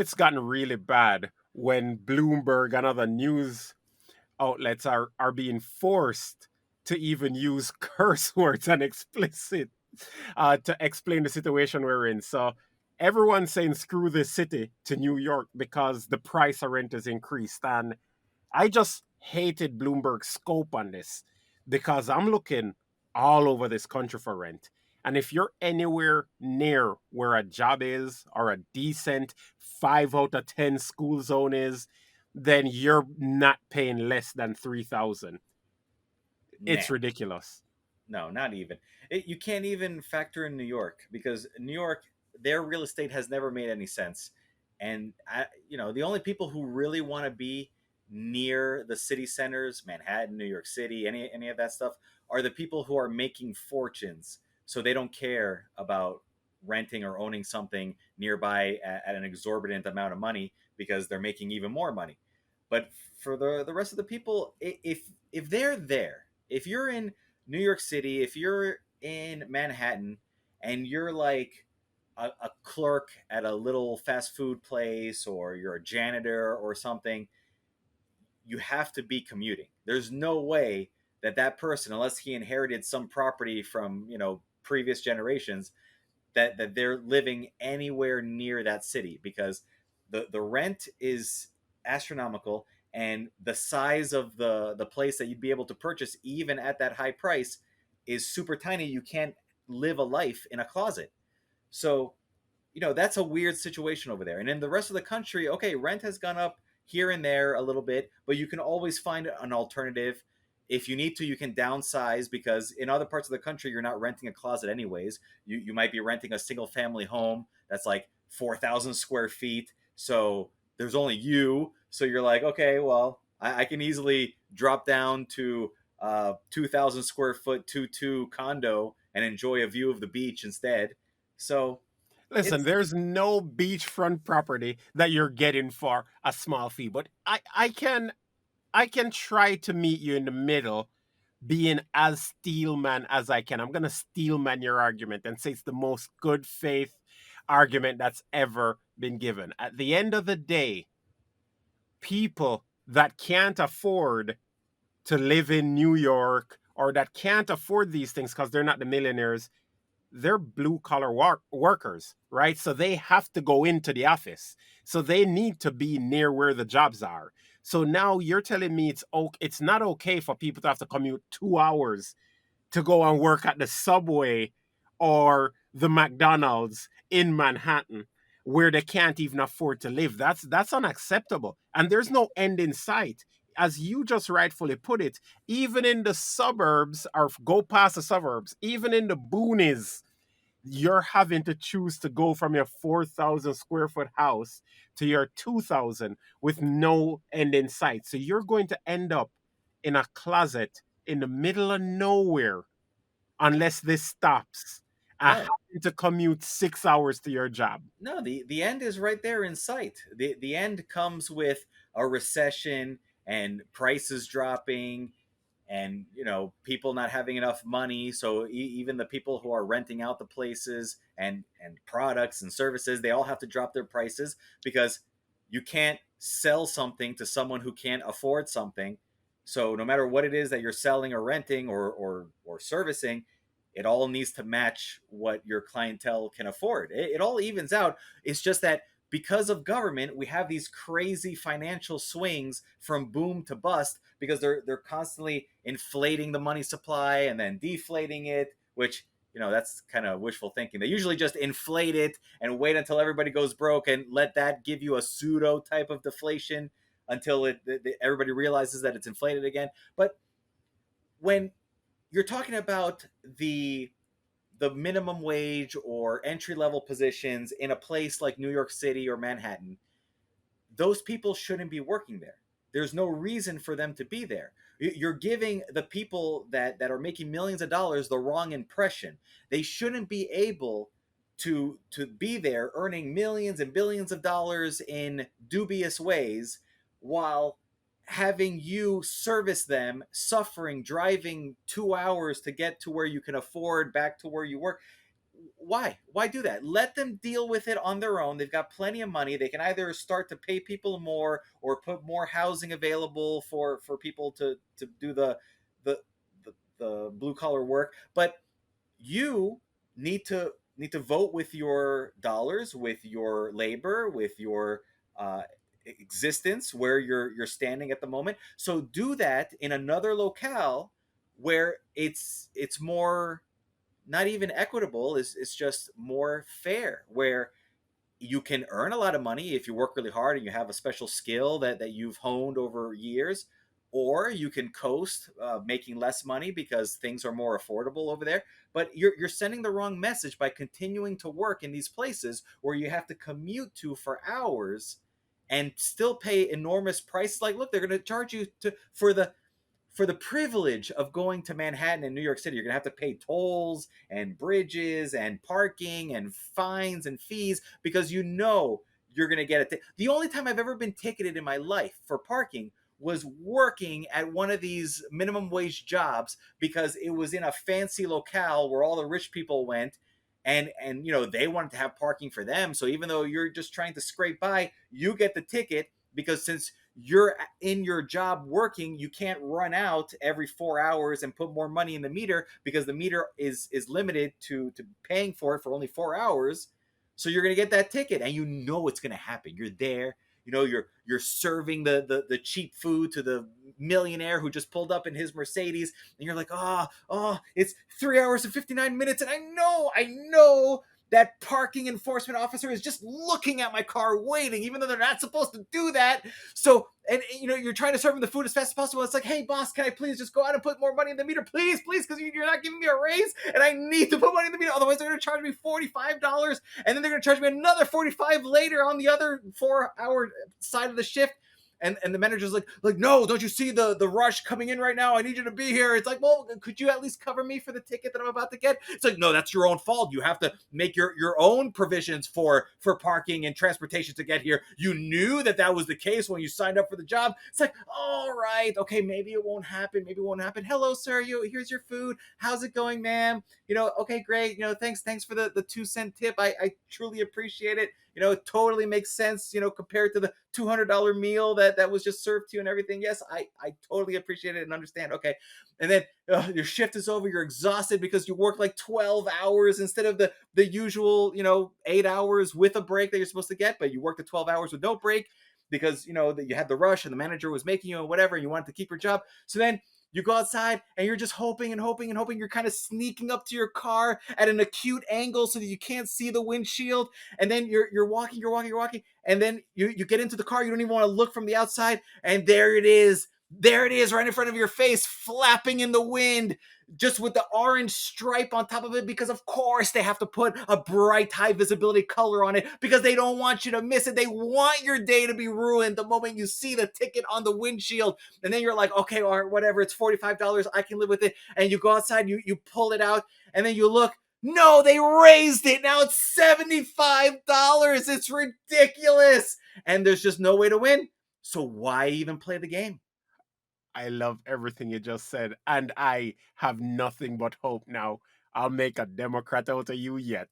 it's gotten really bad when Bloomberg and other news outlets are being forced to even use curse words and explicit to explain the situation we're in. So everyone's saying screw this city to New York because the price of rent has increased. And I just hated Bloomberg's scope on this because I'm looking all over this country for rent. And if you're anywhere near where a job is or a decent 5 out of 10 school zone is, then you're not paying less than 3,000. It's Nah, ridiculous. no, not even. You can't even factor in New York because New York, their real estate has never made any sense. And the only people who really want to be near the city centers, Manhattan, New York City, any of that stuff, are the people who are making fortunes. So they don't care about renting or owning something nearby at an exorbitant amount of money because they're making even more money. But for the rest of the people, if they're there, if you're in New York City, if you're in Manhattan and you're like a clerk at a little fast food place or you're a janitor or something, you have to be commuting. There's no way that that person, unless he inherited some property from, previous generations, that they're living anywhere near that city because the rent is astronomical and the size of the place that you'd be able to purchase even at that high price is super tiny. You can't live a life in a closet. So that's a weird situation over there. And in the rest of the country, okay, rent has gone up here and there a little bit, but you can always find an alternative. If you need to, you can downsize because in other parts of the country, you're not renting a closet anyways. You might be renting a single family home that's like 4,000 square feet. So there's only you. So you're like, okay, well, I can easily drop down to 2,000 square foot 2-2 condo and enjoy a view of the beach instead. So Listen, it's there's no beachfront property that you're getting for a small fee, but I can try to meet you in the middle, being as steelman as I can. I'm gonna steelman your argument and say it's the most good faith argument that's ever been given. At the end of the day, people that can't afford to live in New York or that can't afford these things because they're not the millionaires, they're blue collar workers, right? So they have to go into the office. So they need to be near where the jobs are. So now you're telling me it's not okay for people to have to commute 2 hours to go and work at the subway or the McDonald's in Manhattan where they can't even afford to live. That's unacceptable. And there's no end in sight. As you just rightfully put it, even in the suburbs or go past the suburbs, even in the boonies, you're having to choose to go from your 4,000 square foot house to your 2,000 with no end in sight. So you're going to end up in a closet in the middle of nowhere unless this stops. no, Having to commute 6 hours to your job. no. The end is right there in sight. The end comes with a recession and prices dropping, and people not having enough money. So even the people who are renting out the places and products and services, they all have to drop their prices because you can't sell something to someone who can't afford something. So no matter what it is that you're selling or renting or servicing, it all needs to match what your clientele can afford. It all evens out. It's just that because of government, we have these crazy financial swings from boom to bust because they're constantly inflating the money supply and then deflating it, which that's kind of wishful thinking. They usually just inflate it and wait until everybody goes broke and let that give you a pseudo type of deflation until everybody realizes that it's inflated again. But when you're talking about the minimum wage or entry level positions in a place like New York City or Manhattan, those people shouldn't be working there. There's no reason for them to be there. You're giving the people that are making millions of dollars the wrong impression. They shouldn't be able to be there earning millions and billions of dollars in dubious ways while having you service them suffering driving 2 hours to get to where you can afford back to where you work. Why do that? Let them deal with it on their own. They've got plenty of money. They can either start to pay people more or put more housing available for people to do the the blue collar work. But you need to vote with your dollars, with your labor, with your uh, existence, where you're standing at the moment. So do that in another locale where it's more, not even equitable, it's just more fair, where you can earn a lot of money if you work really hard and you have a special skill that you've honed over years, or you can coast, making less money because things are more affordable over there. But you're sending the wrong message by continuing to work in these places where you have to commute to for hours and still pay enormous prices. Like, look, they're going to charge you to for the privilege of going to Manhattan and New York City. You're going to have to pay tolls and bridges and parking and fines and fees because you know you're going to get it. The only time I've ever been ticketed in my life for parking was working at one of these minimum wage jobs because it was in a fancy locale where all the rich people went, and you know, they wanted to have parking for them. So even though you're just trying to scrape by, you get the ticket because since you're in your job working, you can't run out every 4 hours and put more money in the meter because the meter is limited to paying for it for only 4 hours. So you're gonna get that ticket, and you know it's gonna happen. You're there. You know, you're serving the cheap food to the millionaire who just pulled up in his Mercedes, and you're like, it's 3 hours and 59 minutes, and I know that parking enforcement officer is just looking at my car waiting, even though they're not supposed to do that. So, and you know, you're trying to serve them the food as fast as possible. It's like, hey boss, can I please just go out and put more money in the meter, please, please, because you're not giving me a raise, and I need to put money in the meter. Otherwise, they're going to charge me $45, and then they're going to charge me another 45 later on the other 4 hour side of the shift. And the manager's like, no, don't you see the rush coming in right now? I need you to be here. It's like, well, could you at least cover me for the ticket that I'm about to get? It's like, no, that's your own fault. You have to make your own provisions for parking and transportation to get here. You knew that was the case when you signed up for the job. It's like, all right, okay, maybe it won't happen. Maybe it won't happen. Hello, sir. Here's your food. How's it going, ma'am? You know, okay, great. You know, thanks for the 2 cent tip. I truly appreciate it. You know, it totally makes sense, you know, compared to the $200 meal that was just served to you and everything. Yes, I totally appreciate it and understand. Okay. And then your shift is over. You're exhausted because you work like 12 hours instead of the usual, you know, 8 hours with a break that you're supposed to get, but you worked the 12 hours with no break because, you know, that you had the rush and the manager was making you and whatever, and you wanted to keep your job. So then you go outside and you're just hoping and hoping and hoping. You're kind of sneaking up to your car at an acute angle so that you can't see the windshield. And then you're walking, you're walking, and then you get into the car. You don't even want to look from the outside, and there it is. There it is, right in front of your face, flapping in the wind, just with the orange stripe on top of it, because of course they have to put a bright high visibility color on it because they don't want you to miss it. They want your day to be ruined the moment you see the ticket on the windshield. And then you're like, okay, all right, whatever, it's $45, I can live with it. And you go outside, you pull it out, and then you look, no, they raised it. Now it's $75. It's ridiculous. And there's just no way to win. So why even play the game? I love everything you just said, and I have nothing but hope now. I'll make a Democrat out of you yet.